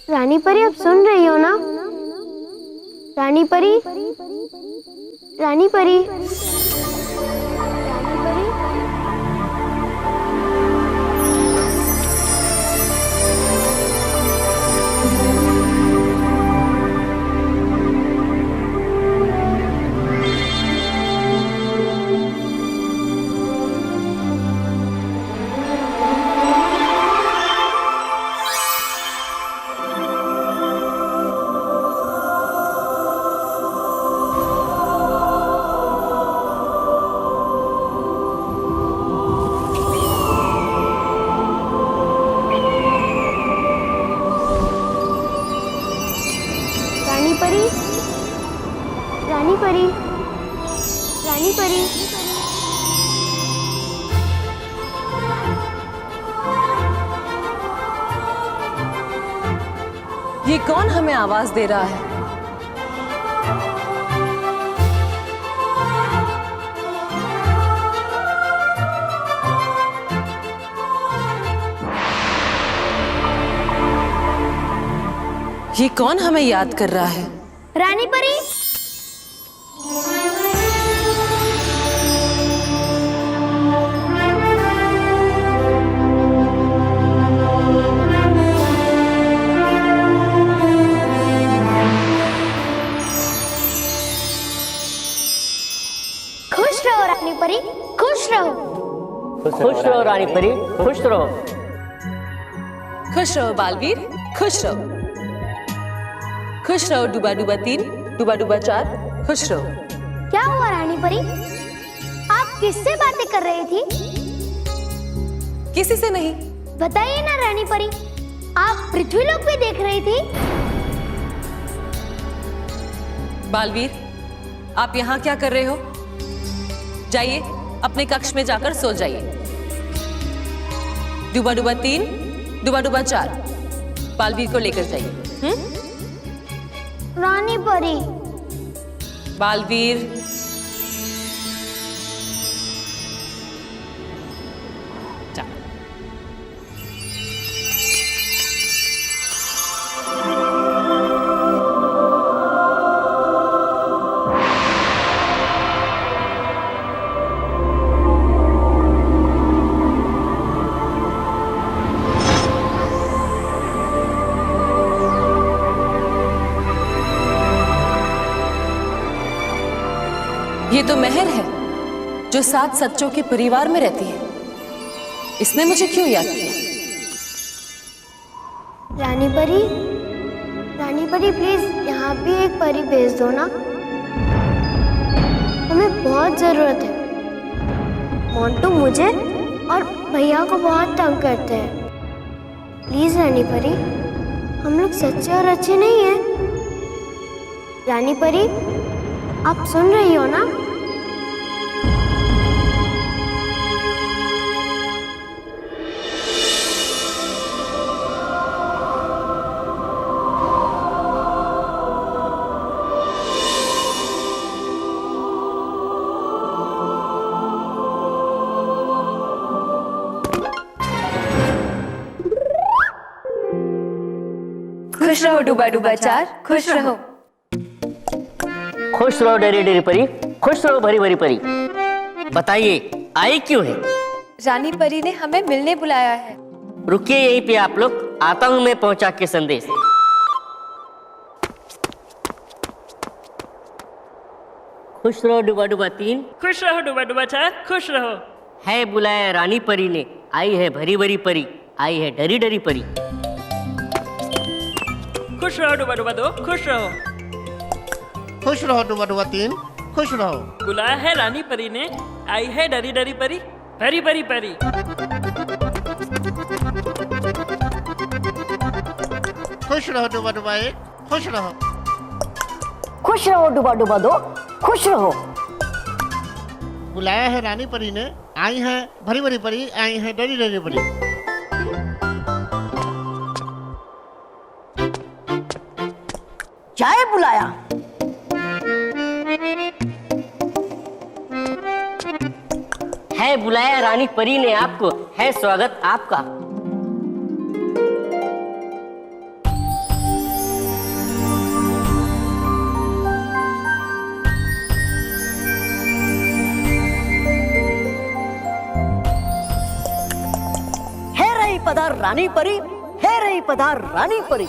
रानी परी, अब सुन रही हो ना? रानी परी, रानी परी, रानी परी। रानी परी, रानी परी। ये कौन हमें आवाज दे रहा है? ये कौन हमें याद कर रहा है? रानी परी, खुश रहो रानी परी, खुश रहो। खुश रहो रानी परी, खुश रहो। खुश रहो बालवीर, खुश रहो। खुश रहो डूबा डूबा 3, डूबा डूबा 4, खुश रहो। क्या हुआ रानी परी? आप किससे बातें कर रही थी? किसी से नहीं। बताइए ना रानी परी, आप पृथ्वीलोक पे देख रही थी? बालवीर, आप यहाँ क्या कर रहे हो? जाइए अपने कक्ष में जाकर सो जाइए। डूबा डूबा 3, डूबा डूबा 4, बालवीर को लेकर जाइए। रानी परी, बालवीर, ये तो मेहर है जो 7 सच्चों के परिवार में रहती है। इसने मुझे क्यों याद किया? रानी परी, रानी परी प्लीज यहाँ भी एक परी भेज दो ना, हमें बहुत जरूरत है। मोंटू मुझे और भैया को बहुत तंग करते हैं। प्लीज रानी परी, हम लोग सच्चे और अच्छे नहीं हैं। रानी परी, आप सुन रही हो ना? खुश रहो डूबा डूबा 4, खुश रहो। खुश रहो डरी डरी परी, खुश रहो भरी भरी परी। बताइए आई क्यों है? रानी परी ने हमें मिलने बुलाया है। रुकिए यहीं पे आप लोग, आता हूं मैं पहुंचा के संदेश। खुश रहो डूबा डूबा 3, खुश रहो डूबा डूबा 4, खुश रहो। है बुलाया रानी परी ने, आई है भरी भरी परी, आई है डरी डरी परी। खुश रहो डूबा डूबा 2, खुश रहो। खुश रहो डूबा डूबा 3, खुश रहो। बुलाया है रानी परी ने, आई है डरी डरी परी, भरी भरी परी। खुश रहो डूबा डूबा 1, खुश रहो। खुश रहो डूबा डूबा 2, खुश रहो। बुलाया है रानी परी ने, आई है भरी भरी परी, आई है डरी डरी परी। चाय बुलाया? है बुलाया रानी परी ने आपको, है स्वागत आपका। पधार रानी परी, है रही पधार रानी परी।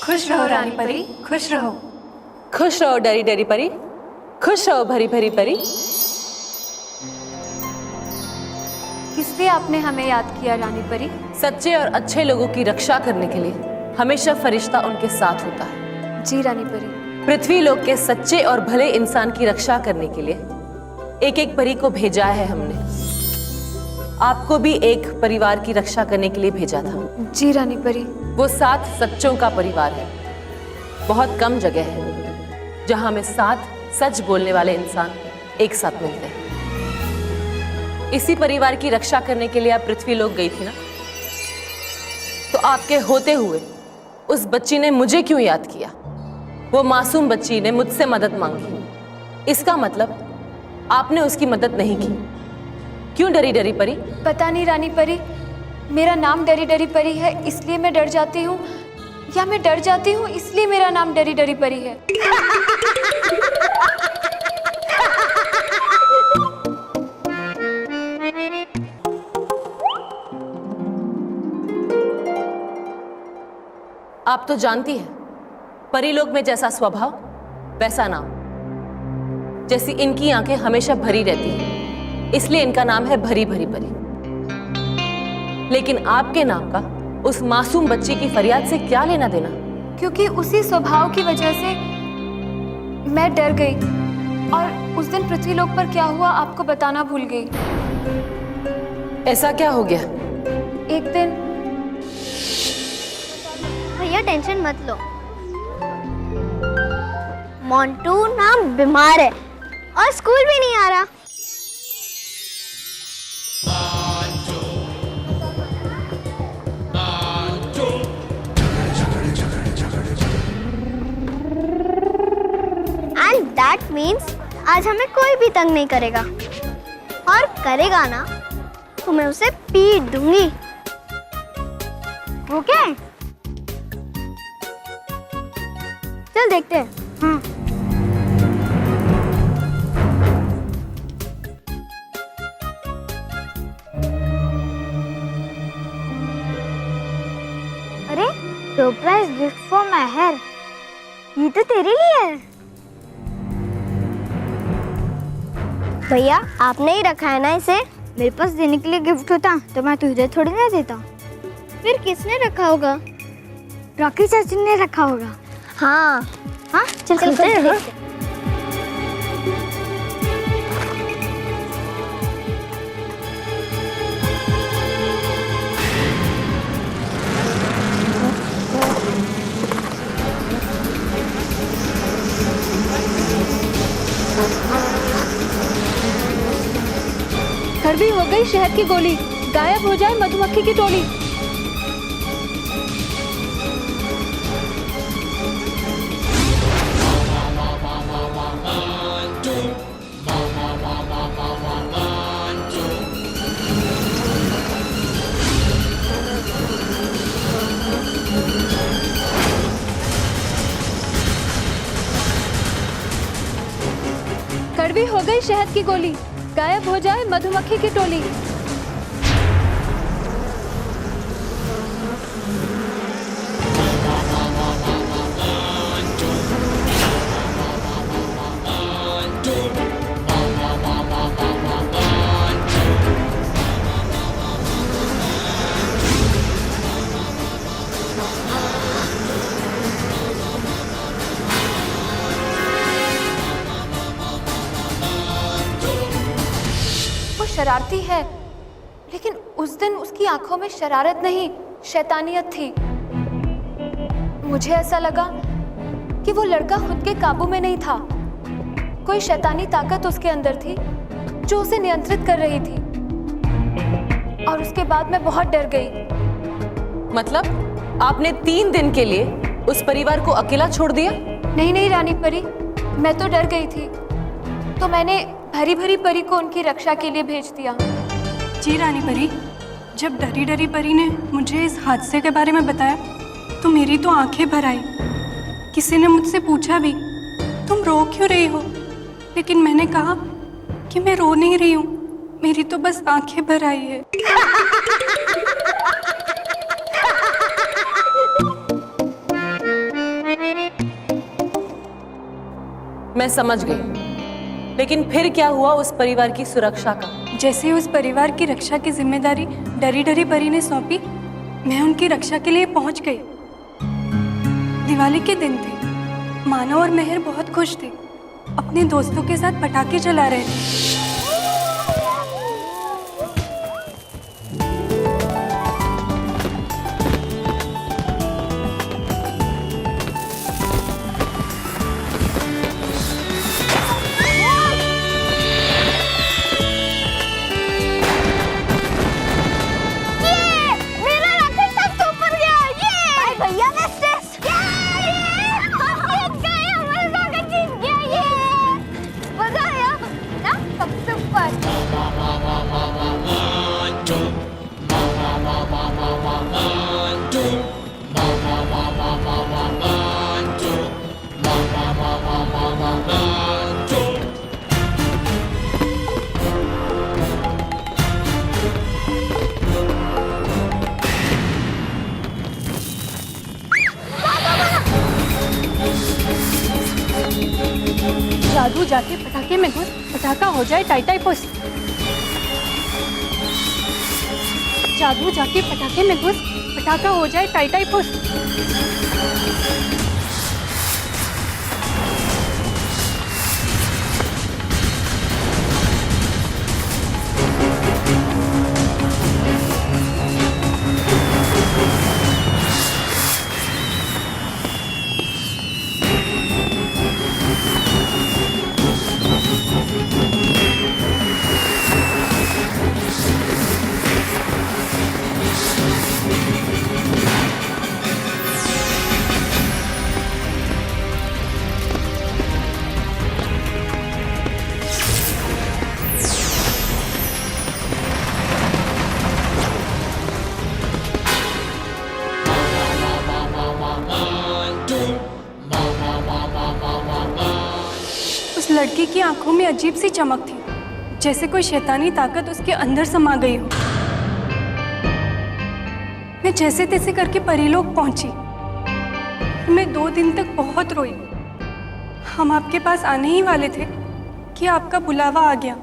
खुश रहो रानी परी, खुश रहो। खुश रहो डरी डरी परी, खुश रहो भरी भरी परी। किसलिए आपने हमें याद किया रानी परी? सच्चे और अच्छे लोगों की रक्षा करने के लिए हमेशा फरिश्ता उनके साथ होता है। जी रानी परी। पृथ्वी लोक के सच्चे और भले इंसान की रक्षा करने के लिए एक एक परी को भेजा है हमने। आपको भी एक परिवार की रक्षा करने के लिए भेजा था। जी रानी परी। वो 7 सच्चों का परिवार है। बहुत कम जगह है जहां में 7 सच बोलने वाले इंसान एक साथ मिलते हैं। इसी परिवार की रक्षा करने के लिए आप पृथ्वी लोक गई थी ना? तो आपके होते हुए उस बच्ची ने मुझे क्यों याद किया? वो मासूम बच्ची ने मुझसे मदद मांगी। इसका मतलब आपने उसकी मदद नहीं की। क्यों डरी डरी परी? पता नहीं रानी परी, मेरा नाम डरी डरी परी है इसलिए मैं डर जाती हूँ, या मैं डर जाती हूँ इसलिए मेरा नाम डरी डरी परी है। आप तो जानती हैं, परीलोक में जैसा स्वभाव वैसा नाम। जैसी इनकी आंखें हमेशा भरी रहती हैं, इसलिए इनका नाम है भरी भरी परी। लेकिन आपके नाम का उस मासूम बच्ची की फरियाद से क्या लेना देना? क्योंकि उसी स्वभाव की वजह से मैं डर गई और उस दिन पृथ्वीलोक पर क्या हुआ आपको बताना भूल गई। ऐसा क्या हो गया? एक दिन भैया टेंशन मत लो, मोंटू ना बीमार है और स्कूल भी नहीं आ रहा। एंड दैट मीन्स आज हमें कोई भी तंग नहीं करेगा, और करेगा ना तो मैं उसे पीट दूंगी। ओके चल देखते हैं। हाँ अरे surprise gift for my hair, ये तो तेरे लिए है। भैया आपने ही रखा है ना इसे? मेरे पास देने के लिए गिफ्ट होता तो मैं तुझे थोड़ी ना देता। फिर किसने रखा होगा? रॉकी चाची ने रखा होगा। हाँ हाँ चल चल चल। कड़वी हो गई शहद की गोली, गायब हो जाए मधुमक्खी की टोली। कड़वी हो गई शहद की गोली, गायब हो जाए मधुमक्खी की टोली। शरारती है, लेकिन उस दिन उसकी आंखों में शरारत नहीं, शैतानियत थी। मुझे ऐसा लगा कि वो लड़का खुद के काबू में नहीं था। कोई शैतानी ताकत उसके अंदर थी जो उसे नियंत्रित कर रही थी। और उसके बाद मैं बहुत डर गई। मतलब आपने 3 दिन के लिए उस परिवार को अकेला छोड़ दिया? नहीं नहीं रानी परी, मैं तो डर गई थी, तो मैंने भरी भरी परी को उनकी रक्षा के लिए भेज दिया। जी रानी परी, जब डरी डरी परी ने मुझे इस हादसे के बारे में बताया तो मेरी तो आंखें भर आई। किसी ने मुझसे पूछा भी, तुम रो क्यों रही हो? लेकिन मैंने कहा कि मैं रो नहीं रही हूँ, मेरी तो बस आंखें भर आई है। मैं समझ गई, लेकिन फिर क्या हुआ उस परिवार की सुरक्षा का? जैसे उस परिवार की रक्षा की जिम्मेदारी डरी डरी परी ने सौंपी, मैं उनकी रक्षा के लिए पहुंच गई। दिवाली के दिन थे, मानव और मेहर बहुत खुश थे, अपने दोस्तों के साथ पटाखे चला रहे थे। जादू जाके पटाखे में घुस, पटाखा हो जाए टाई टाई पुस। जादू जाके पटाखे में घुस, पटाखा हो जाए टाई टाई पुस। लड़की की आंखों में अजीब सी चमक थी, जैसे कोई शैतानी ताकत उसके अंदर समा गई हो। मैं जैसे तैसे करके परीलोक पहुंची। मैं 2 दिन तक बहुत रोई। हम आपके पास आने ही वाले थे कि आपका बुलावा आ गया।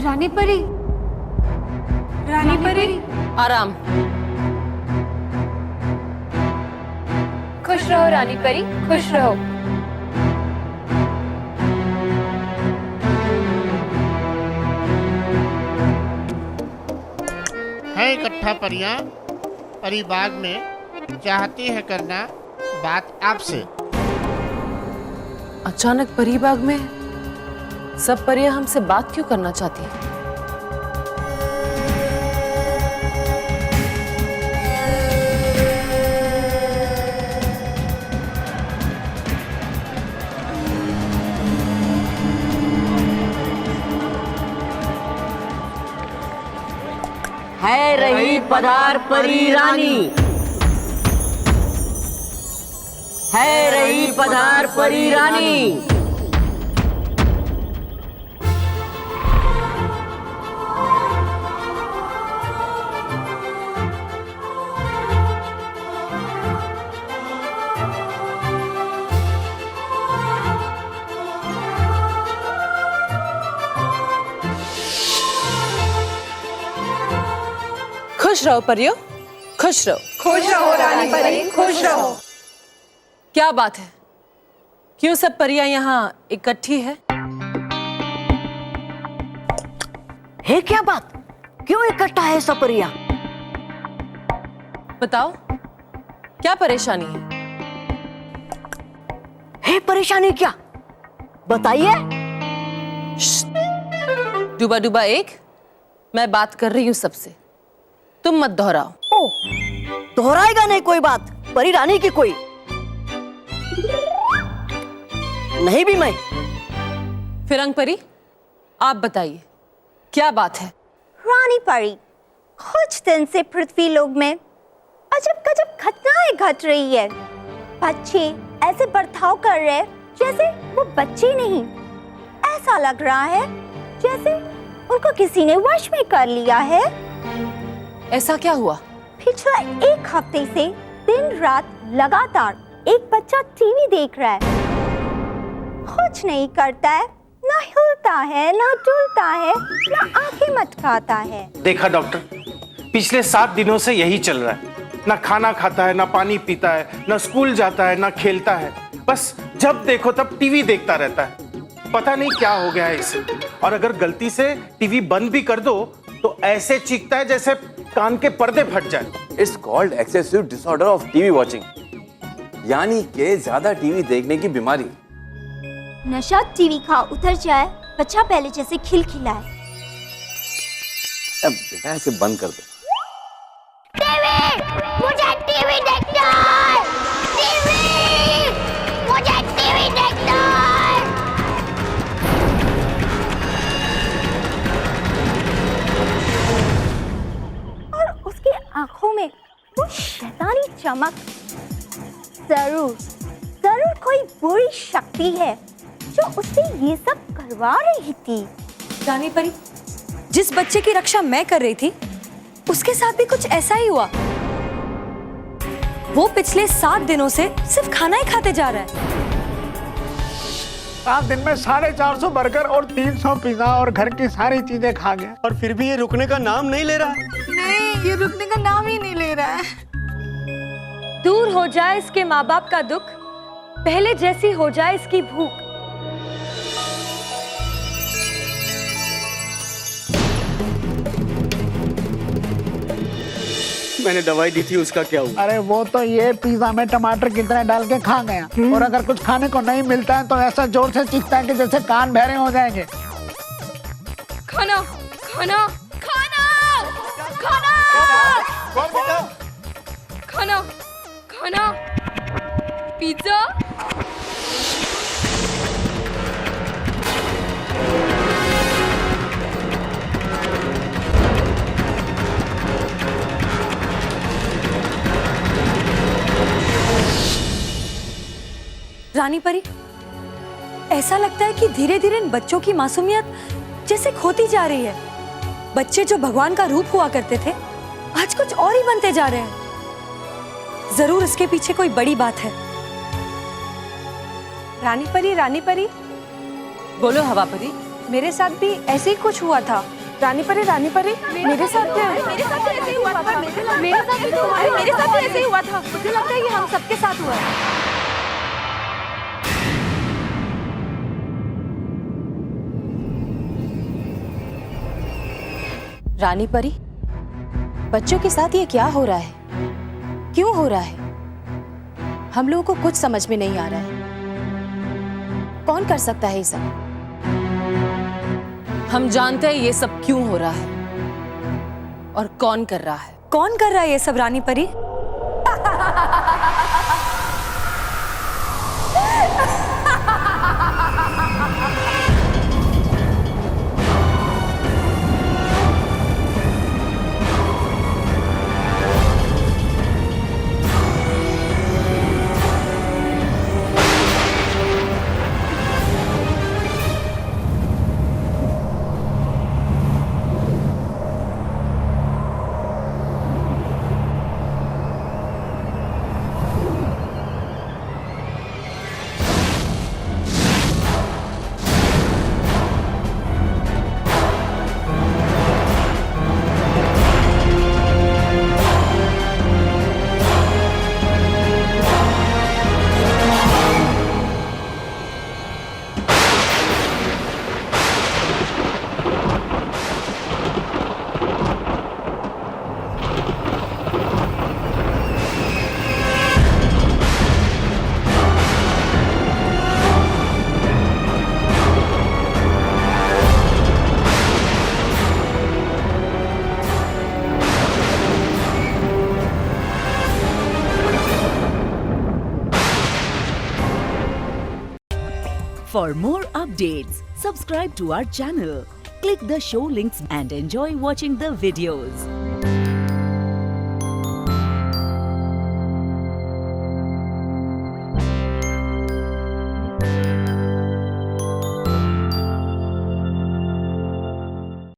रानी परी, रानी परी, आराम। खुश रहो रानी परी, खुश रहो। है इकट्ठा परियां परिबाग में, चाहती है करना बात आपसे। अचानक परीबाग में सब परियां हमसे बात क्यों करना चाहती हैं? है रही पधार परी रानी, है रही पधार परी रानी। खुश रहो परियो, खुश रहो। खुश रहो रानी परी, खुश रहो। क्या बात है, क्यों सब परियां यहाँ इकट्ठी है? क्या बात, क्यों इकट्ठा है सब परियां? बताओ, क्या परेशानी है? परेशानी क्या, बताइए। डूबा डूबा 1, मैं बात कर रही हूं सबसे, तुम मत दोहराओ। ओ, दोहराएगा नहीं कोई बात, परी रानी की कोई नहीं भी मैं। फिरंग परी, आप बताइए क्या बात है? रानी परी, कुछ दिन से पृथ्वी लोक में अजब गजब घटनाएं घट रही है। बच्चे ऐसे बर्ताव कर रहे हैं जैसे वो बच्चे नहीं। ऐसा लग रहा है जैसे उनको किसी ने वश में कर लिया है। ऐसा क्या हुआ? पिछला 1 हफ्ते से दिन रात लगातार एक बच्चा टीवी देख रहा है। कुछ नहीं करता है, ना हिलता है, ना डुलता है, ना आंखें मटकाता है। देखा डॉक्टर, पिछले 7 दिनों से यही चल रहा है। ना खाना खाता है, ना पानी पीता है, ना स्कूल जाता है, ना खेलता है। बस जब देखो तब टीवी देखता रहता है। पता नहीं क्या हो गया है इसे। और अगर गलती से टीवी बंद भी कर दो तो ऐसे चीखता है जैसे कान के पर्दे फट जाए। It's called excessive disorder of TV watching, यानी कि ज्यादा टीवी देखने की बीमारी। नशा टीवी का उतर जाए, बच्चा पहले जैसे खिलखिलाए। अब बेटा इसे बंद कर दो। मुझे टीवी देखना है। टीवी, मुझे टीवी देखना है। और उसकी आंखों में वो शैतानी चमक। जरूर जरूर कोई बुरी शक्ति है जो उससे ये सब करवा रही थी। रानी परी, जिस बच्चे की रक्षा मैं कर रही थी उसके साथ भी कुछ ऐसा ही हुआ। वो पिछले 7 दिनों से सिर्फ खाना ही खाते जा रहा है। 7 दिन में 450 बर्गर और 300 पिज्जा और घर की सारी चीजें खा गया, और फिर भी ये रुकने का नाम नहीं ले रहा है। नहीं, ये रुकने का नाम ही नहीं ले रहा है। दूर हो जाए इसके माँ बाप का दुख, पहले जैसी हो जाए इसकी भूख। मैंने दवाई दी थी, उसका क्या हुआ? अरे वो तो ये पिज्जा में टमाटर कितने डाल के खा गया, और अगर कुछ खाने को नहीं मिलता है तो ऐसा जोर से चीखता है कि जैसे कान बहरे हो जाएंगे। खाना खाना खाना खाना खाना खाना पिज्जा। रानी परी, ऐसा लगता है कि धीरे धीरे इन बच्चों की मासूमियत जैसे खोती जा रही है। बच्चे जो भगवान का रूप हुआ करते थे आज कुछ और ही बनते जा रहे हैं। जरूर इसके पीछे कोई बड़ी बात है। रानी परी, बोलो हवा परी। मेरे साथ भी ऐसे ही कुछ हुआ था। रानी परी, मेरे साथ भी ऐसे ही हुआ था। मेरे साथ भी ऐसे ही हुआ था। मुझे लगता है ये हम सबके साथ हुआ है। रानी परी, बच्चों के साथ ये क्या हो रहा है? क्यों हो रहा है? हम लोगों को कुछ समझ में नहीं आ रहा है। कौन कर सकता है ये सब? हम जानते हैं ये सब क्यों हो रहा है और कौन कर रहा है। कौन कर रहा है ये सब रानी परी? For more updates, subscribe to our channel, click the show links and enjoy watching the videos.